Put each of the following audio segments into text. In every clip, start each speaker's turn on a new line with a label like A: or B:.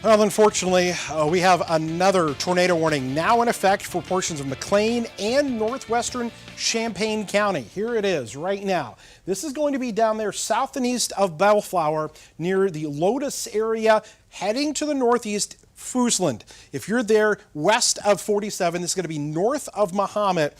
A: Well, unfortunately, we have another tornado warning now in effect for portions of McLean and northwestern Champaign County. Here it is right now. This is going to be down there south and east of Bellflower near the Lotus area, heading to the northeast. Foosland. If you're there west of 47, this is going to be north of Mahomet.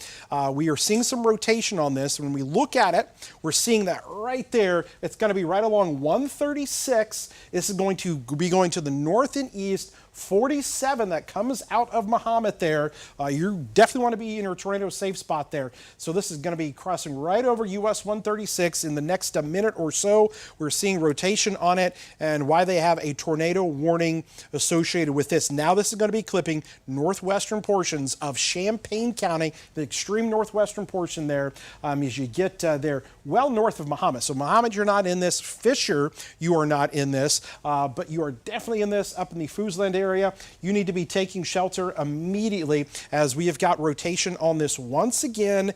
A: We are seeing some rotation on this. When we look at it, we're seeing that right there. It's going to be right along 136. This is going to be going to the north and east. 47 that comes out of Mahomet there. You definitely want to be in your tornado safe spot there. So this is going to be crossing right over US 136 in the next minute or so. We're seeing rotation on it and why they have a tornado warning associated with this. Now this is going to be clipping northwestern portions of Champaign County, the extreme northwestern portion there, as you get there well north of Mahomet. So Mahomet, you're not in this. Fisher, you are not in this, but you are definitely in this up in the Foosland area. You need to be taking shelter immediately as we have got rotation on this once again.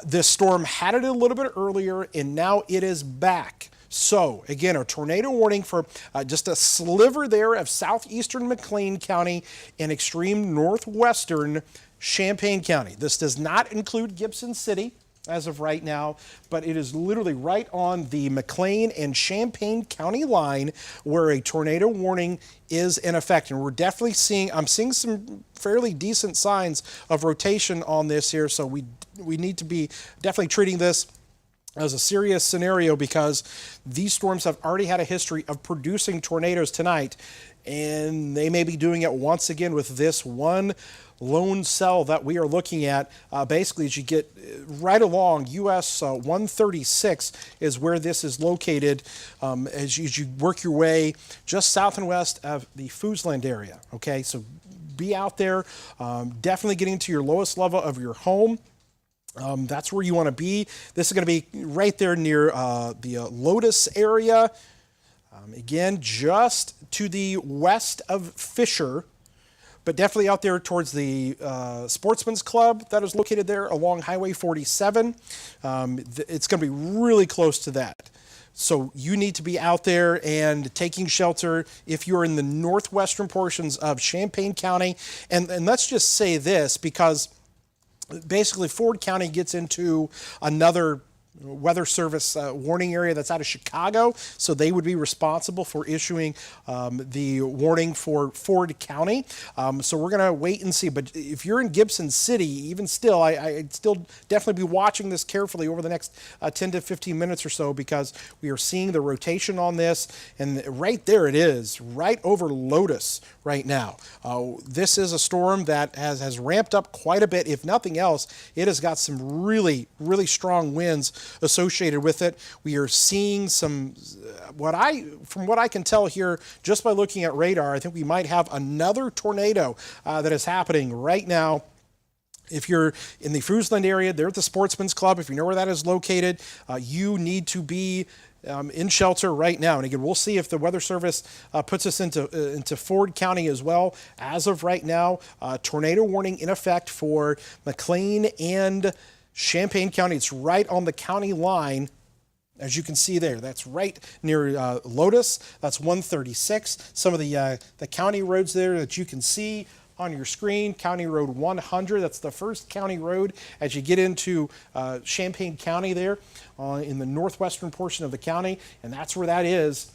A: This storm had it a little bit earlier and now it is back. So again, a tornado warning for just a sliver there of southeastern McLean County and extreme northwestern Champaign County. This does not include Gibson City as of right now, but it is literally right on the McLean and Champaign County line where a tornado warning is in effect. And we're definitely I'm seeing some fairly decent signs of rotation on this here. So we need to be definitely treating this as a serious scenario because these storms have already had a history of producing tornadoes tonight, and they may be doing it once again with this one lone cell that we are looking at. Basically, as you get right along US 136 is where this is located as you work your way just south and west of the Foosland area. Okay, so be out there, definitely getting to your lowest level of your home. That's where you want to be. This is going to be right there near the Lotus area. Again, just to the west of Fisher, but definitely out there towards the Sportsman's Club that is located there along Highway 47. It's going to be really close to that. So you need to be out there and taking shelter if you're in the northwestern portions of Champaign County. And let's just say this, because basically Ford County gets into another Weather Service warning area that's out of Chicago, so they would be responsible for issuing the warning for Ford County. So we're going to wait and see. But if you're in Gibson City, even still, I'd still definitely be watching this carefully over the next 10 to 15 minutes or so, because we are seeing the rotation on this, and right there it is, right over Lotus right now. This is a storm that has ramped up quite a bit. If nothing else, it has got some really, really strong winds associated with it. We are seeing some, from what I can tell here, just by looking at radar, I think we might have another tornado that is happening right now. If you're in the Foosland area, they're at the Sportsman's Club. If you know where that is located, you need to be in shelter right now. And again, we'll see if the Weather Service puts us into Ford County as well. As of right now, tornado warning in effect for McLean and Champaign County. It's right on the county line, as you can see there. That's right near Lotus. That's 136. Some of the county roads there that you can see on your screen. County Road 100, that's the first county road as you get into Champaign County there in the northwestern portion of the county, and that's where that is.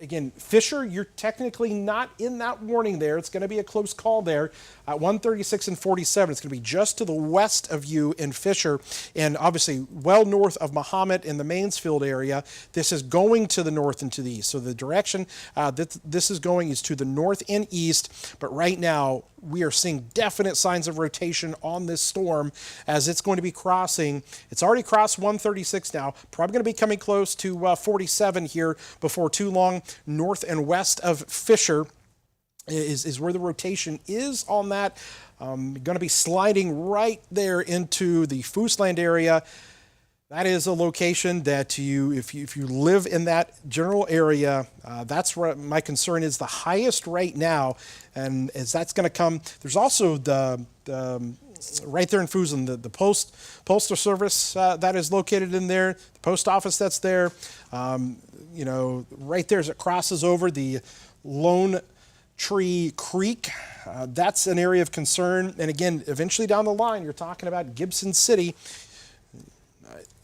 A: Again, Fisher, you're technically not in that warning there. It's going to be a close call there at 136 and 47. It's going to be just to the west of you in Fisher, and obviously well north of Mahomet in the Mansfield area. This is going to the north and to the east. So the direction that this is going is to the north and east, but right now we are seeing definite signs of rotation on this storm as it's going to be crossing. It's already crossed 136 now, probably going to be coming close to 47 here before too long. North and west of Fisher is where the rotation is on that. Going to be sliding right there into the Foosland area. That is a location that if you live in that general area, that's where my concern is the highest right now. And as that's going to come, there's also the right there in Foosland, the postal service that is located in there, the post office that's there. Right there as it crosses over the Lone Tree Creek. That's an area of concern. And again, eventually down the line, you're talking about Gibson City.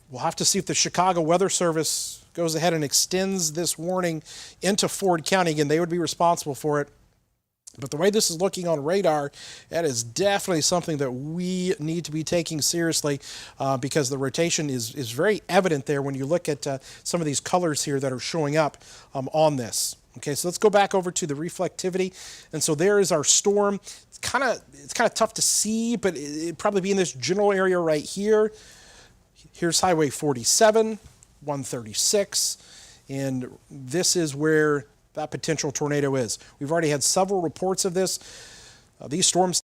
A: We'll have to see if the Chicago Weather Service goes ahead and extends this warning into Ford County. Again, they would be responsible for it. But the way this is looking on radar, that is definitely something that we need to be taking seriously because the rotation is very evident there when you look at some of these colors here that are showing up on this. Okay, so let's go back over to the reflectivity. And so there is our storm. It's kind of tough to see, but it'd probably be in this general area right here. Here's Highway 47, 136, and this is where that potential tornado is. We've already had several reports of this. These storms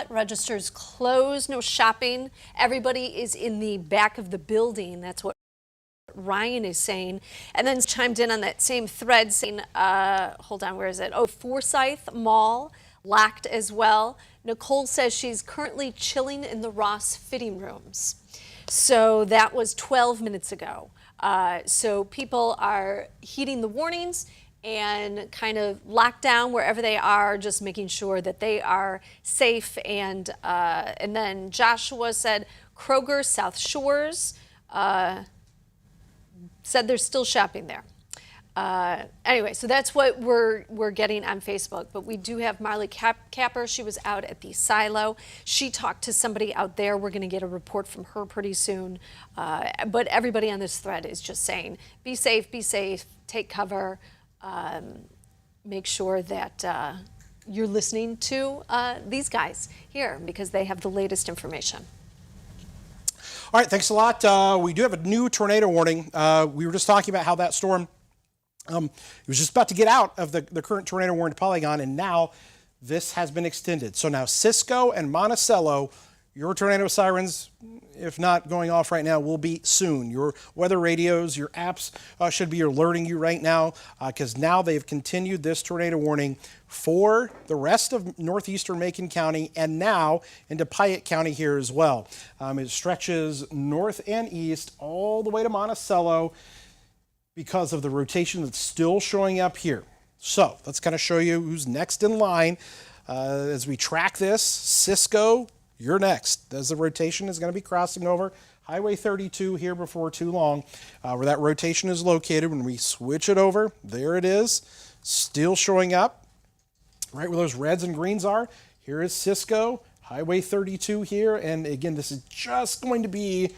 B: registers closed, no shopping. Everybody is in the back of the building. That's what Ryan is saying. And then chimed in on that same thread saying, hold on, where is it? Oh, Forsyth Mall locked as well. Nicole says she's currently chilling in the Ross fitting rooms. So that was 12 minutes ago. So people are heeding the warnings and kind of locked down wherever they are, just making sure that they are safe. And then Joshua said Kroger South Shores said they're still shopping there. Anyway, so that's what we're getting on Facebook. But we do have Marley Capper. She was out at the silo. She talked to somebody out there. We're going to get a report from her pretty soon. But everybody on this thread is just saying, be safe, take cover. Make sure that you're listening to these guys here because they have the latest information.
A: All right, thanks a lot. We do have a new tornado warning. We were just talking about how that storm it was just about to get out of the current tornado warning polygon, and now this has been extended. So now Cisco and Monticello, your tornado sirens, if not going off right now, will be soon. Your weather radios, your apps should be alerting you right now because now they've continued this tornado warning for the rest of northeastern Macon County and now into Piatt County here as well. It stretches north and east all the way to Monticello because of the rotation that's still showing up here. So let's kind of show you who's next in line as we track this. Cisco, you're next, as the rotation is going to be crossing over Highway 32 here before too long, where that rotation is located. When we switch it over, there it is, still showing up right where those reds and greens are. Here is Cisco, Highway 32 here, and again, this is just going to be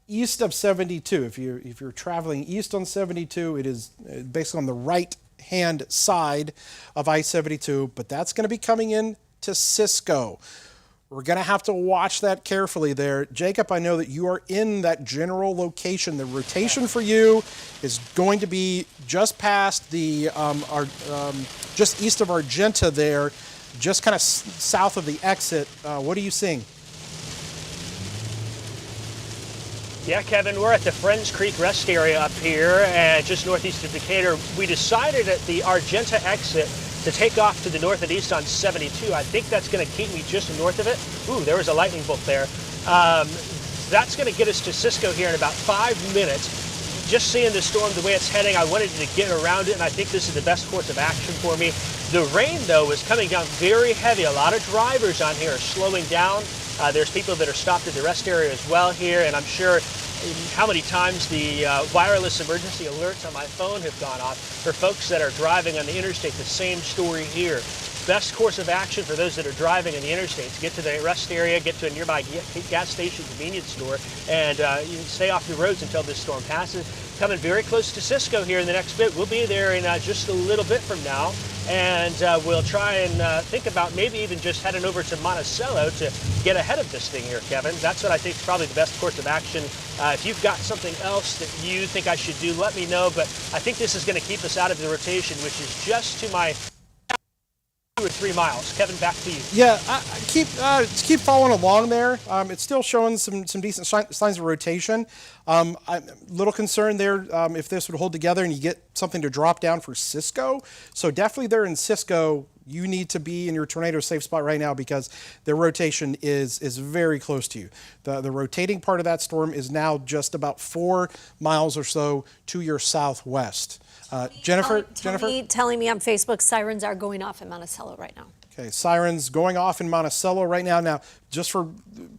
A: east of 72. If you're traveling east on 72, it is basically on the right-hand side of I-72, but that's going to be coming in to Cisco. We're going to have to watch that carefully there. Jacob, I know that you are in that general location. The rotation for you is going to be just past the, just east of Argenta there, just kind of south of the exit. What are you seeing?
C: Yeah, Kevin, we're at the Friends Creek Rest Area up here, just northeast of Decatur. We decided at the Argenta exit to take off to the north and east on 72. I think that's going to keep me just north of it. Ooh, there was a lightning bolt there. That's going to get us to Cisco here in about 5 minutes. Just seeing the storm, the way it's heading, I wanted to get around it, and I think this is the best course of action for me. The rain, though, is coming down very heavy. A lot of drivers on here are slowing down. There's people that are stopped at the rest area as well here, and I'm sure how many times the wireless emergency alerts on my phone have gone off for folks that are driving on the interstate. The same story here. Best course of action for those that are driving in the interstates: get to the rest area, get to a nearby gas station, convenience store, and you stay off the roads until this storm passes. Coming very close to Cisco here in the next bit. We'll be there in just a little bit from now, and we'll try and think about maybe even just heading over to Monticello to get ahead of this thing here, Kevin. That's what I think is probably the best course of action. If you've got something else that you think I should do, let me know, but I think this is going to keep us out of the rotation, which is just to my 2 or 3 miles. Kevin, back to you.
A: Yeah, keep following along there. It's still showing some decent signs of rotation. I'm a little concerned there if this would hold together and you get something to drop down for Cisco. So definitely there in Cisco, you need to be in your tornado safe spot right now because the rotation is very close to you. The rotating part of that storm is now just about 4 miles or so to your southwest. Jennifer?
B: Telling me on Facebook sirens are going off in Monticello right now.
A: Okay, sirens going off in Monticello right now. Now, just for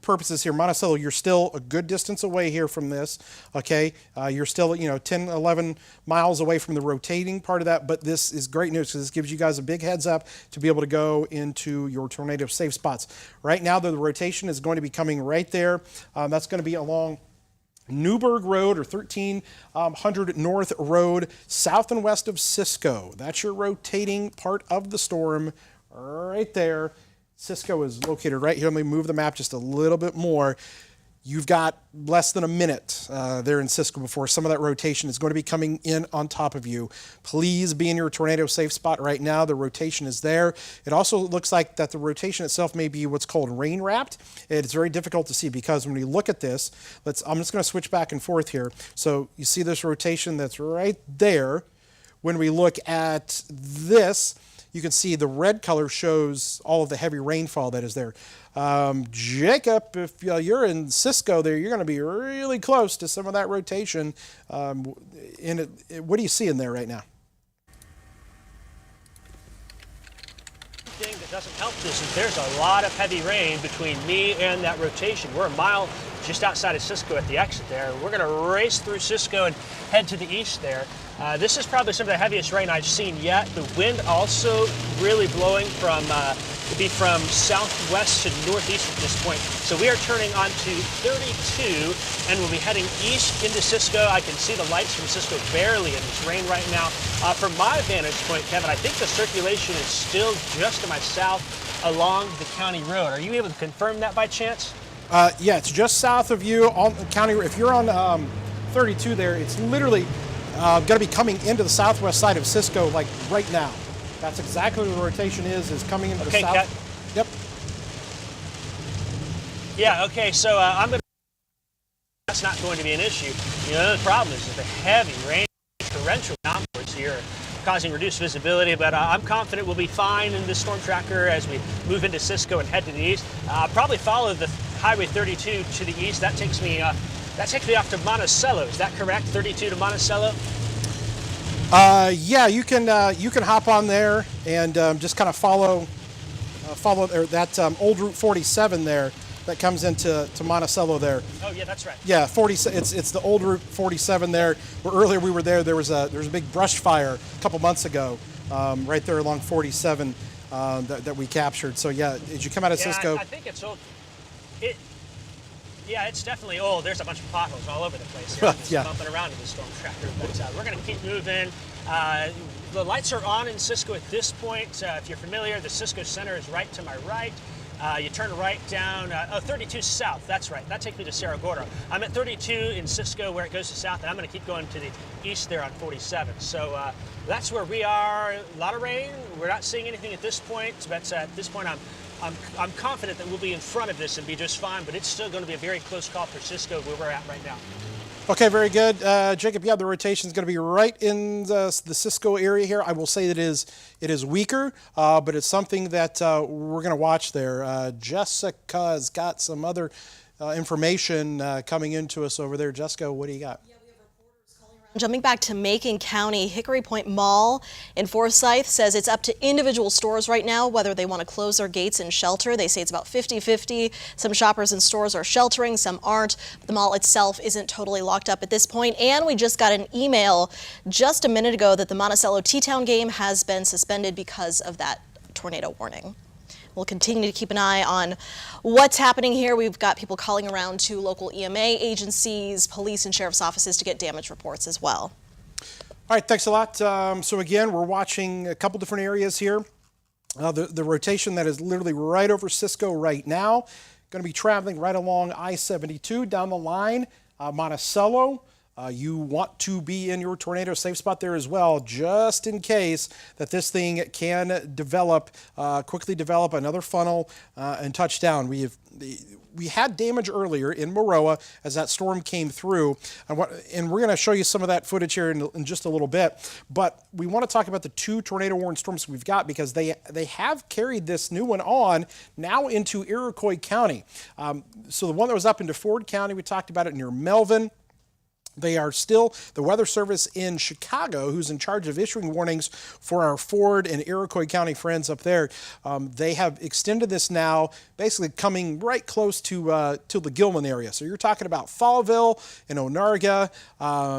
A: purposes here, Monticello, you're still a good distance away here from this, okay? You're still, 10, 11 miles away from the rotating part of that, but this is great news because this gives you guys a big heads up to be able to go into your tornado safe spots. Right now, the rotation is going to be coming right there. That's going to be along Newburgh Road or 1300 North Road, south and west of Cisco. That's your rotating part of the storm right there. Cisco is located right here. Let me move the map just a little bit more. You've got less than a minute there in Cisco before some of that rotation is going to be coming in on top of you. Please be in your tornado safe spot right now. The rotation is there. It also looks like that the rotation itself may be what's called rain wrapped. It's very difficult to see because when we look at this, I'm just going to switch back and forth here. So you see this rotation that's right there. When we look at this, you can see the red color shows all of the heavy rainfall that is there. Jacob, if you're in Cisco there, you're going to be really close to some of that rotation. What do you see in there right now?
C: Thing that doesn't help this is there's a lot of heavy rain between me and that rotation. We're a mile just outside of Cisco at the exit there. We're going to race through Cisco and head to the east there. This is probably some of the heaviest rain I've seen yet. The wind also really blowing from southwest to northeast at this point. So we are turning onto 32 and we'll be heading east into Cisco. I can see the lights from Cisco barely in this rain right now. From my vantage point, Kevin, I think the circulation is still just to my south along the county road. Are you able to confirm that by chance?
A: Yeah, it's just south of you on the county. If you're on 32 there, it's literally going to be coming into the southwest side of Cisco like right now. That's exactly where the rotation is coming into the south. Yep.
C: Yeah, okay, so that's not going to be an issue. You know, the problem is that the heavy rain, torrential downpours here causing reduced visibility, but I'm confident we'll be fine in the storm tracker as we move into Cisco and head to the east. I'll probably follow the Highway 32 to the east. That takes me off to Monticello. Is that correct? 32 to Monticello?
A: Yeah, you can hop on there and just kind of follow that old Route 47 there that comes into Monticello there.
C: Oh yeah, that's right.
A: Yeah, it's the old Route 47 there. Where earlier we were there was a big brush fire a couple months ago, right there along 47 that we captured. So yeah, as you come out of Cisco,
C: I think it's old. Yeah, it's definitely old. There's a bunch of potholes all over the place here.
A: Yeah.
C: Bumping around in the storm tracker. But we're going to keep moving. The lights are on in Cisco at this point. If you're familiar, the Cisco Center is right to my right. You turn right down, 32 south, that's right. That takes me to Cerro Gordo. I'm at 32 in Cisco where it goes to south, and I'm going to keep going to the east there on 47. So that's where we are. A lot of rain. We're not seeing anything at this point, but at this point I'm confident that we'll be in front of this and be just fine, but it's still going to be a very close call for Cisco where we're at right now.
A: Okay, very good. Jacob, yeah, the rotation is going to be right in the Cisco area here. I will say that it is weaker, but it's something that we're going to watch there. Jessica's got some other information coming into us over there. Jessica, what do you got?
D: Jumping back to Macon County, Hickory Point Mall in Forsyth says it's up to individual stores right now whether they want to close their gates and shelter. They say it's about 50-50. Some shoppers and stores are sheltering, some aren't. The mall itself isn't totally locked up at this point. And we just got an email just a minute ago that the Monticello T-Town game has been suspended because of that tornado warning. We'll continue to keep an eye on what's happening here. We've got people calling around to local EMA agencies, police and sheriff's offices to get damage reports as well.
A: All right, thanks a lot. So again, we're watching a couple different areas here. The rotation that is literally right over Cisco right now, going to be traveling right along I-72 down the line, Monticello. You want to be in your tornado safe spot there as well, just in case that this thing can develop, quickly develop another funnel and touch down. We had damage earlier in Maroa as that storm came through, and we're going to show you some of that footage here in just a little bit. But we want to talk about the two tornado-warned storms we've got because they have carried this new one on now into Iroquois County. So the one that was up into Ford County, we talked about it near Melvin. They are still the Weather Service in Chicago, who's in charge of issuing warnings for our Ford and Iroquois County friends up there. They have extended this now, basically coming right close to the Gilman area. So you're talking about Fallville and Onarga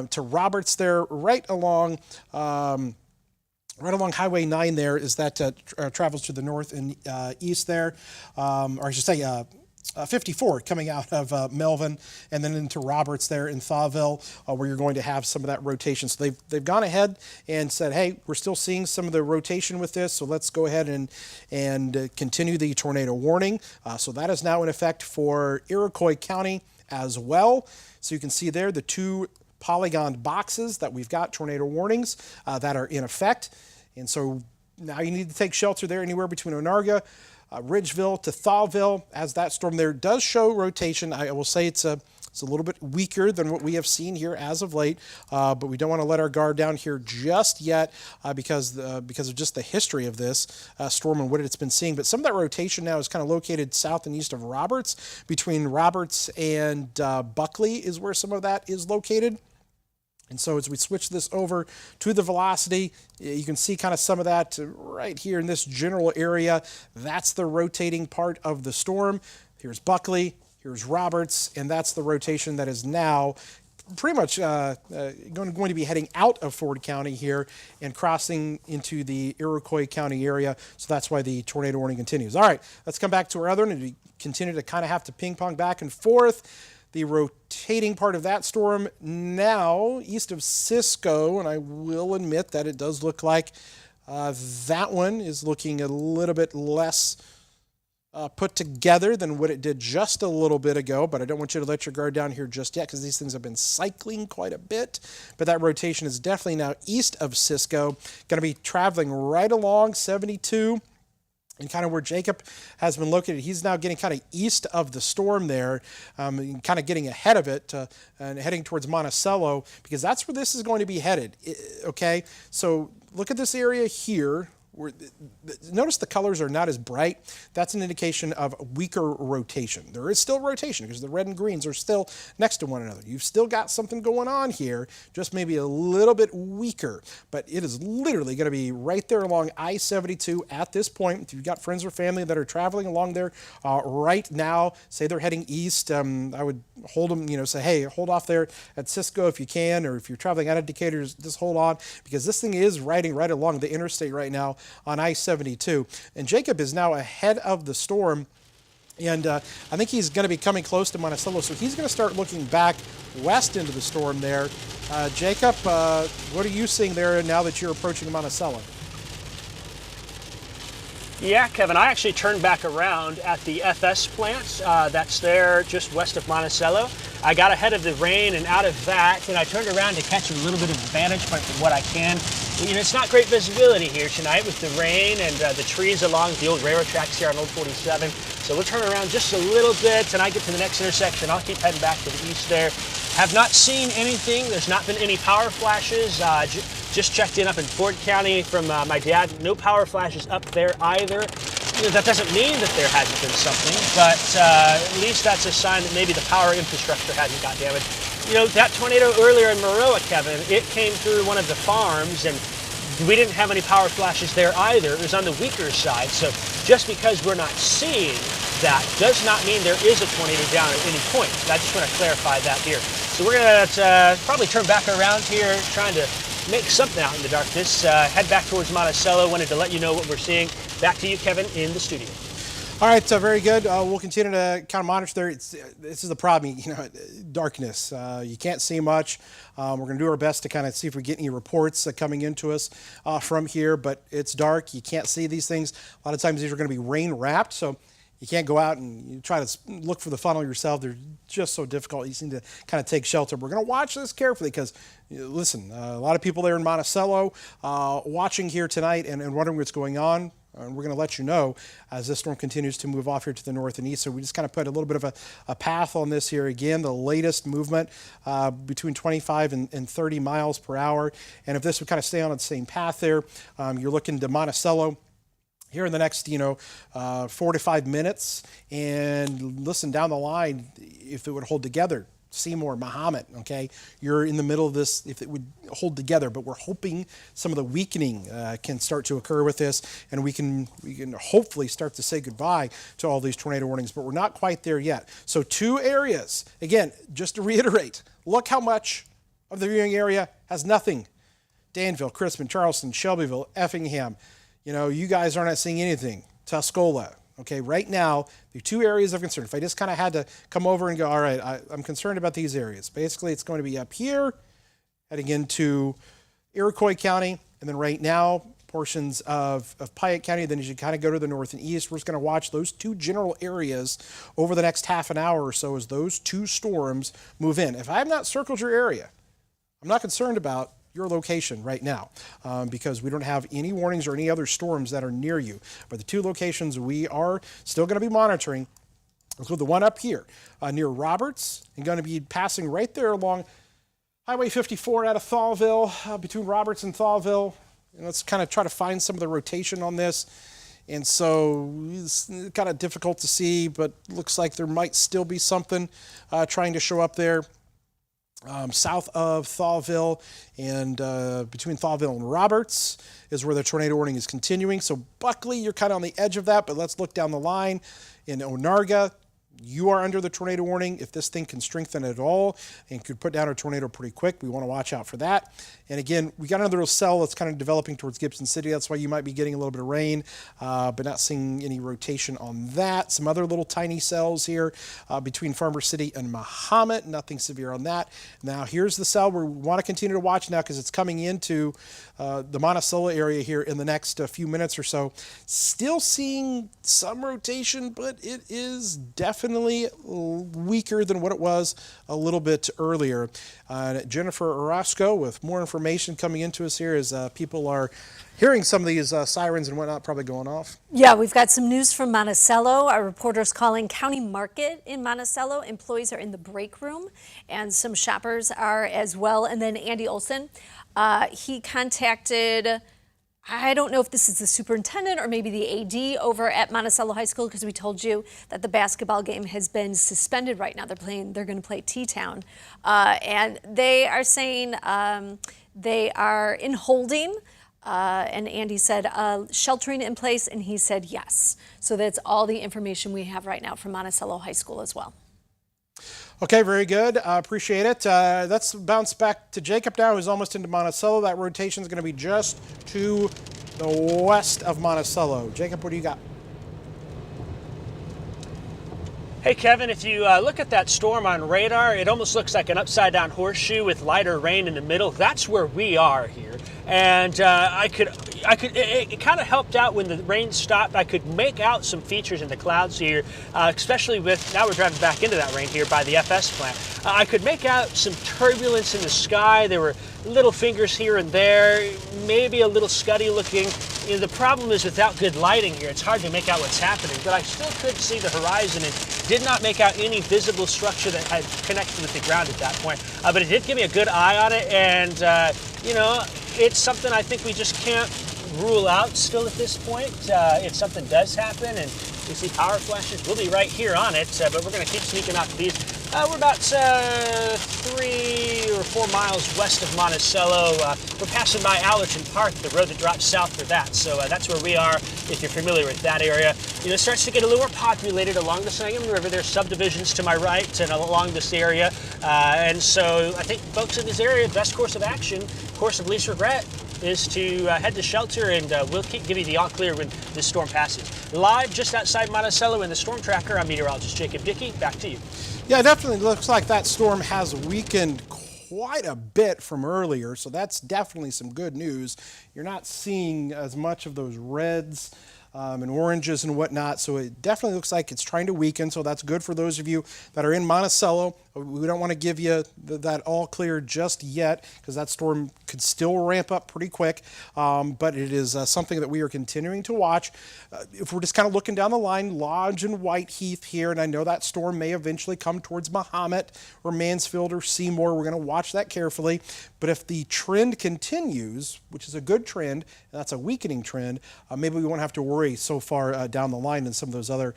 A: to Roberts there, right along Highway 9 there is that travels to the north and east there, or I should say 54 coming out of Melvin and then into Roberts there in Thawville, where you're going to have some of that rotation. So they've gone ahead and said, hey, we're still seeing some of the rotation with this, so let's go ahead and continue the tornado warning. So that is now in effect for Iroquois County as well. So you can see there the 2 polygon boxes that we've got tornado warnings that are in effect. And so now you need to take shelter there anywhere between Onarga, Ridgeville to Thawville, as that storm there does show rotation. I will say it's a little bit weaker than what we have seen here as of late, but we don't want to let our guard down here just yet because of just the history of this storm and what it's been seeing. But some of that rotation now is kind of located south and east of Roberts. Between Roberts and Buckley is where some of that is located. And so as we switch this over to the velocity, you can see kind of some of that right here in this general area. That's the rotating part of the storm. Here's Buckley, here's Roberts, and that's the rotation that is now pretty much going to be heading out of Ford County here and crossing into the Iroquois County area. So that's why the tornado warning continues. All right, let's come back to our other one, and we continue to kind of have to ping pong back and forth. The rotating part of that storm now east of Cisco, and I will admit that it does look like that one is looking a little bit less put together than what it did just a little bit ago, but I don't want you to let your guard down here just yet because these things have been cycling quite a bit. But that rotation is definitely now east of Cisco, going to be traveling right along 72. And kind of where Jacob has been located, he's now getting kind of east of the storm there, kind of getting ahead of it and heading towards Monticello, because that's where this is going to be headed. Okay, so look at this area here. Notice the colors are not as bright. That's an indication of weaker rotation. There is still rotation because the red and greens are still next to one another. You've still got something going on here, just maybe a little bit weaker, but it is literally going to be right there along I-72 at this point. If you've got friends or family that are traveling along there right now, say they're heading east, I would hold them, say, hey, hold off there at Cisco if you can, or if you're traveling out of Decatur, just hold on, because this thing is riding right along the interstate right now on I-72. And Jacob is now ahead of the storm, and I think he's going to be coming close to Monticello, so he's going to start looking back west into the storm there. Jacob, what are you seeing there now that you're approaching Monticello?
C: Yeah, Kevin, I actually turned back around at the FS plant that's there just west of Monticello. I got ahead of the rain and out of that, and I turned around to catch a little bit of the vantage point from what I can. It's not great visibility here tonight with the rain and the trees along the old railroad tracks here on Old 47. So we'll turn around just a little bit, and I get to the next intersection. I'll keep heading back to the east there. Have not seen anything. There's not been any power flashes. Just checked in up in Ford County from my dad. No power flashes up there either. That doesn't mean that there hasn't been something, but at least that's a sign that maybe the power infrastructure hasn't got damaged. That tornado earlier in Maroa, Kevin, it came through one of the farms, and we didn't have any power flashes there either. It was on the weaker side. So just because we're not seeing that does not mean there is a tornado down at any point. I just want to clarify that here. So we're going to probably turn back around here, trying to make something out in the darkness. Head back towards Monticello. Wanted to let you know what we're seeing. Back to you, Kevin, in the studio.
A: All right, very good. We'll continue to kind of monitor there. This is the problem, darkness. You can't see much. We're going to do our best to kind of see if we get any reports coming into us from here, but it's dark. You can't see these things. A lot of times these are going to be rain wrapped, so you can't go out and you try to look for the funnel yourself. They're just so difficult. You just need to kind of take shelter. We're going to watch this carefully because, listen, a lot of people there in Monticello watching here tonight and wondering what's going on. And we're going to let you know as this storm continues to move off here to the north and east. So we just kind of put a little bit of a path on this here. Again, the latest movement between 25 and 30 miles per hour. And if this would kind of stay on the same path there, you're looking to Monticello here in the next, 4 to 5 minutes. And listen, down the line, if it would hold together, Seymour, Mahomet, okay? You're in the middle of this, if it would hold together, but we're hoping some of the weakening can start to occur with this, and we can hopefully start to say goodbye to all these tornado warnings, but we're not quite there yet. So 2 areas, again, just to reiterate, look how much of the viewing area has nothing. Danville, Crispin, Charleston, Shelbyville, Effingham, you guys are not seeing anything. Tuscola. Okay, right now, the 2 areas of concern. If I just kind of had to come over and go, all right, I'm concerned about these areas. Basically, it's going to be up here, heading into Iroquois County, and then right now, portions of Piatt County. Then as you kind of go to the north and east, we're just going to watch those two general areas over the next half an hour or so as those two storms move in. If I have not circled your area, I'm not concerned about your location right now because we don't have any warnings or any other storms that are near you. But the two locations we are still going to be monitoring include the one up here near Roberts and going to be passing right there along Highway 54 out of Thawville, between Roberts and Thawville. And let's kind of try to find some of the rotation on this. And so it's kind of difficult to see, but looks like there might still be something trying to show up there. South of Thawville and between Thawville and Roberts is where the tornado warning is continuing. So Buckley, you're kind of on the edge of that, but let's look down the line. In Onarga, you are under the tornado warning. If this thing can strengthen at all and could put down a tornado pretty quick, we want to watch out for that. And again, we got another little cell that's kind of developing towards Gibson City. That's why you might be getting a little bit of rain, but not seeing any rotation on that. Some other little tiny cells here between Farmer City and Mahomet. Nothing severe on that. Now, here's the cell we want to continue to watch now because it's coming into the Monticello area here in the next few minutes or so. Still seeing some rotation, but it is definitely weaker than what it was a little bit earlier. Jennifer Orozco with more information coming into us here as people are hearing some of these sirens and whatnot probably going off.
B: Yeah, we've got some news from Monticello. Our reporter's calling County Market in Monticello. Employees are in the break room and some shoppers are as well. And then Andy Olson, he contacted, I don't know if this is the superintendent or maybe the AD over at Monticello High School because we told you that the basketball game has been suspended right now. They're going to play T-Town. And they are saying they are in holding. And Andy said sheltering in place, and he said yes. So that's all the information we have right now from Monticello High School as well.
A: Okay, very good. Appreciate it. Let's bounce back to Jacob now, who's almost into Monticello. That rotation is going to be just to the west of Monticello. Jacob, what do you got?
C: Hey, Kevin, if you look at that storm on radar, it almost looks like an upside-down horseshoe with lighter rain in the middle. That's where we are here. And it kind of helped out when the rain stopped. I could make out some features in the clouds here, especially with, now we're driving back into that rain here by the FS plant. I could make out some turbulence in the sky. There were little fingers here and there, maybe a little scuddy looking. You know, the problem is without good lighting here, it's hard to make out what's happening, but I still could see the horizon and did not make out any visible structure that had connected with the ground at that point. But it did give me a good eye on it, and you know, it's something I think we just can't rule out still at this point. If something does happen and we see power flashes, we'll be right here on it, but we're going to keep sneaking out these. We're about 3 or 4 miles west of Monticello. We're passing by Allerton Park, the road that drops south for that. So that's where we are, if you're familiar with that area. You know, it starts to get a little more populated along the Sangamon River. There's subdivisions to my right and along this area. And so I think folks in this area, best course of action, course of least regret, is to head to shelter, and we'll keep giving you the all clear when this storm passes. Live just outside Monticello in the Storm Tracker, I'm meteorologist Jacob Dickey. Back to you.
A: Yeah, it definitely looks like that storm has weakened quite a bit from earlier, so that's definitely some good news. You're not seeing as much of those reds and oranges and whatnot, so it definitely looks like it's trying to weaken, so that's good for those of you that are in Monticello. We don't want to give you that all clear just yet because that storm could still ramp up pretty quick, but it is something that we are continuing to watch. If we're just kind of looking down the line, Lodge and Whiteheath here, and I know that storm may eventually come towards Mahomet or Mansfield or Seymour. We're going to watch that carefully, but if the trend continues, which is a good trend, and that's a weakening trend, maybe we won't have to worry so far down the line in some of those other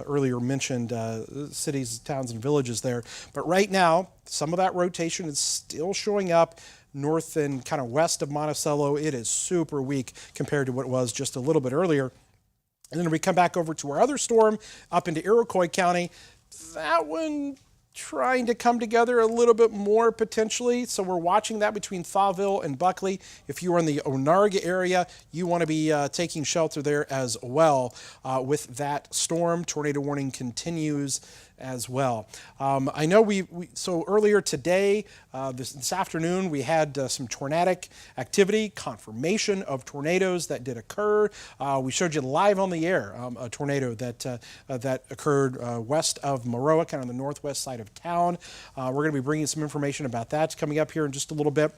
A: earlier mentioned cities, towns, and villages there. But right now, some of that rotation is still showing up north and kind of west of Monticello. It is super weak compared to what it was just a little bit earlier. And then we come back over to our other storm up into Iroquois County. That one trying to come together a little bit more potentially. So we're watching that between Thawville and Buckley. If you are in the Onarga area, you want to be taking shelter there as well with that storm. Tornado warning continues as well. I know so earlier today, this afternoon, we had some tornadic activity, confirmation of tornadoes that did occur. We showed you live on the air a tornado that occurred west of Maroa, kind of the northwest side of town. We're going to be bringing some information about that coming up here in just a little bit.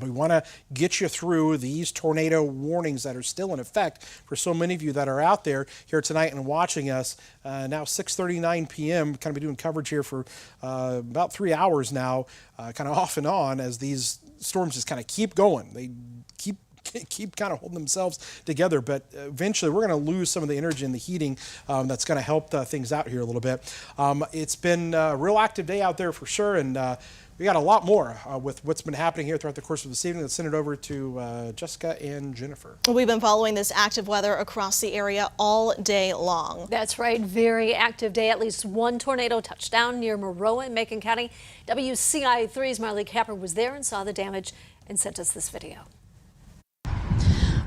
A: We want to get you through these tornado warnings that are still in effect for so many of you that are out there here tonight and watching us. Now 6:39 p.m. Kind of be doing coverage here for about 3 hours now, kind of off and on as these storms just kind of keep going. They keep kind of holding themselves together, but eventually we're going to lose some of the energy and the heating that's going to help things out here a little bit. It's been a real active day out there for sure, and we got a lot more with what's been happening here throughout the course of this evening. Let's send it over to Jessica and Jennifer.
D: We've been following this active weather across the area all day long.
B: That's right, very active day. At least one tornado touched down near Maroa in Macon County. WCIA 3's Marley Capper was there and saw the damage and sent us this video.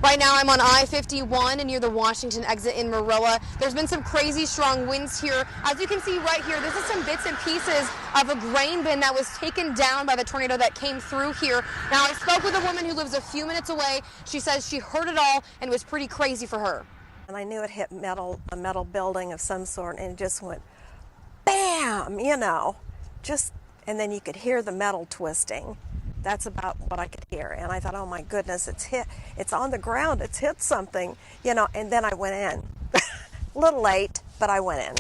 E: Right now I'm on I-51 and near the Washington exit in Maroa. There's been some crazy strong winds here. As you can see right here, this is some bits and pieces of a grain bin that was taken down by the tornado that came through here. Now I spoke with a woman who lives a few minutes away. She says she heard it all and it was pretty crazy for her.
F: And I knew it hit a metal building of some sort, and it just went bam, you know, and then you could hear the metal twisting. That's about what I could hear. And I thought, oh my goodness, it's on the ground, it's hit something, you know, and then I went in. A little late, but I went in.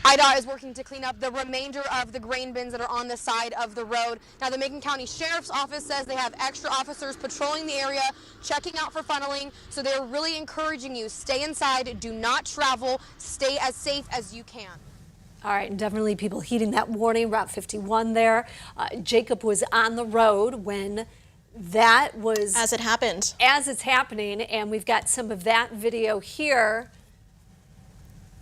E: IDOT is working to clean up the remainder of the grain bins that are on the side of the road. Now, the Macon County Sheriff's Office says they have extra officers patrolling the area, checking out for funneling. So they're really encouraging you, stay inside, do not travel, stay as safe as you can.
B: All right, and definitely people heeding that warning. Route 51 there. Jacob was on the road when that was...
D: As it happened.
B: As it's happening, and we've got some of that video here.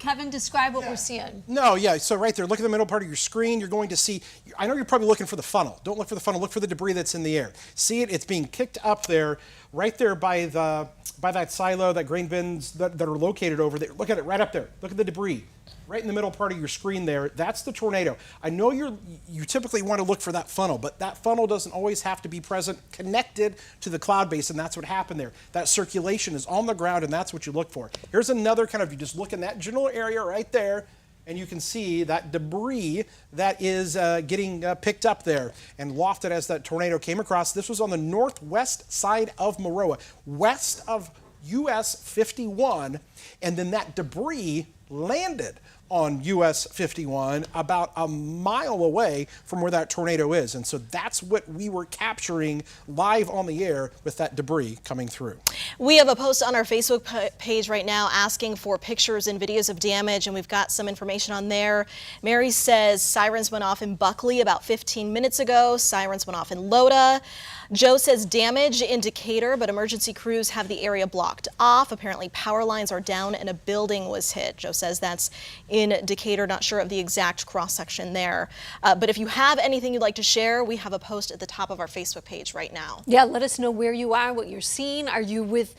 B: Kevin, describe what we're seeing.
A: No, yeah, so right there, look at the middle part of your screen. You're going to see, I know you're probably looking for the funnel. Don't look for the funnel, look for the debris that's in the air. See it? It's being kicked up there, right there by that silo, that grain bins that are located over there. Look at it right up there. Look at the debris. Right in the middle part of your screen there, that's the tornado. I know you typically want to look for that funnel, but that funnel doesn't always have to be present, connected to the cloud base, and that's what happened there. That circulation is on the ground, and that's what you look for. Here's another kind of, you just look in that general area right there, and you can see that debris that is getting picked up there and lofted as that tornado came across. This was on the northwest side of Maroa, west of US 51, and then that debris landed on US 51 about a mile away from where that tornado is. And so that's what we were capturing live on the air with that debris coming through.
D: We have a post on our Facebook page right now asking for pictures and videos of damage, and we've got some information on there. Mary says sirens went off in Buckley about 15 minutes ago. Sirens went off in Loda. Joe says damage in Decatur, but emergency crews have the area blocked off. Apparently power lines are down and a building was hit. Joe says that's in Decatur, not sure of the exact cross-section there. But if you have anything you'd like to share, we have a post at the top of our Facebook page right now.
B: Yeah, let us know where you are, what you're seeing. Are you with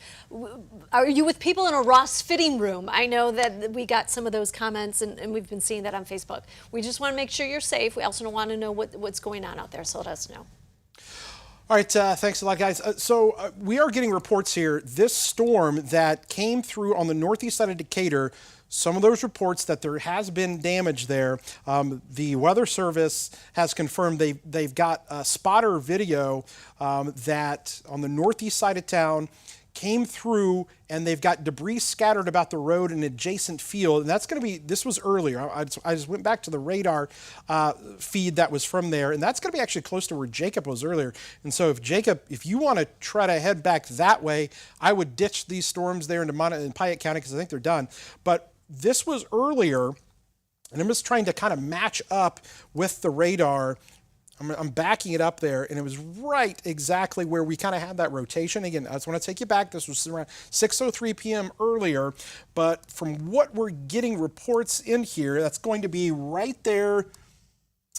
B: people in a Ross fitting room? I know that we got some of those comments, and we've been seeing that on Facebook. We just want to make sure you're safe. We also want to know what's going on out there, so let us know.
A: All right, thanks a lot, guys. So we are getting reports here. This storm that came through on the northeast side of Decatur, some of those reports that there has been damage there. The Weather Service has confirmed they've got a spotter video that on the northeast side of town came through, and they've got debris scattered about the road in adjacent field. And that's going to be, this was earlier. I just went back to the radar feed that was from there, and that's going to be actually close to where Jacob was earlier. And so if you want to try to head back that way, I would ditch these storms there into Piatt County because I think they're done. But this was earlier, and I'm just trying to kind of match up with the radar. I'm backing it up there, and it was right exactly where we kind of had that rotation. Again, I just want to take you back. This was around 6:03 p.m. earlier, but from what we're getting reports in here, that's going to be right there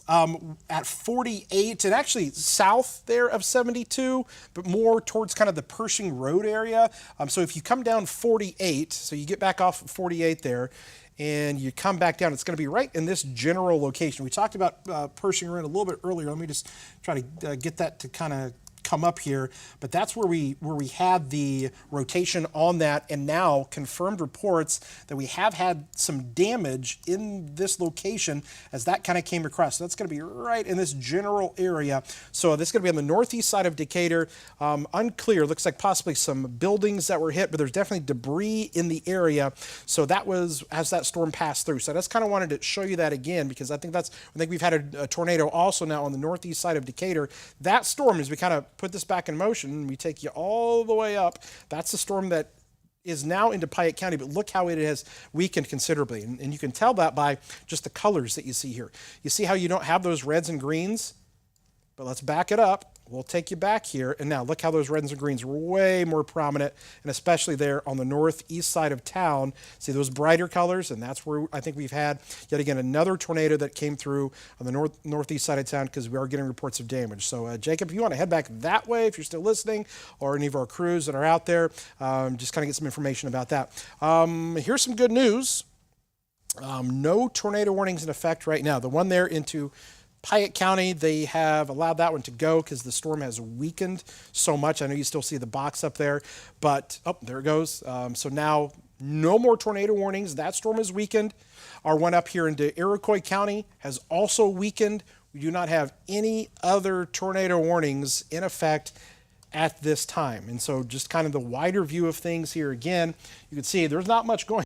A: at 48, and actually south there of 72, but more towards kind of the Pershing Road area. So if you come down 48, so you get back off 48 there, and you come back down, it's going to be right in this general location. We talked about Pershing Road a little bit earlier. Let me just try to get that to kind of come up here, but that's where we had the rotation on that, and now confirmed reports that we have had some damage in this location as that kind of came across. So that's going to be right in this general area. So this is going to be on the northeast side of Decatur. Unclear. Looks like possibly some buildings that were hit, but there's definitely debris in the area. So that was as that storm passed through. So I just kind of wanted to show you that again, because I think we've had a tornado also now on the northeast side of Decatur. That storm, as we kind of put this back in motion, we take you all the way up. That's the storm that is now into Piatt County, but look how it has weakened considerably. And you can tell that by just the colors that you see here. You see how you don't have those reds and greens? But let's back it up. We'll take you back here. And now look how those reds and greens are way more prominent, and especially there on the northeast side of town. See those brighter colors? And that's where I think we've had, yet again, another tornado that came through on the northeast side of town, because we are getting reports of damage. So, Jacob, if you want to head back that way, if you're still listening, or any of our crews that are out there, just kind of get some information about that. Here's some good news. No tornado warnings in effect right now. The one there into Piatt County, they have allowed that one to go because the storm has weakened so much. I know you still see the box up there, but, oh, there it goes. So now no more tornado warnings. That storm has weakened. Our one up here into Iroquois County has also weakened. We do not have any other tornado warnings in effect at this time. And so just kind of the wider view of things here again, you can see there's not much going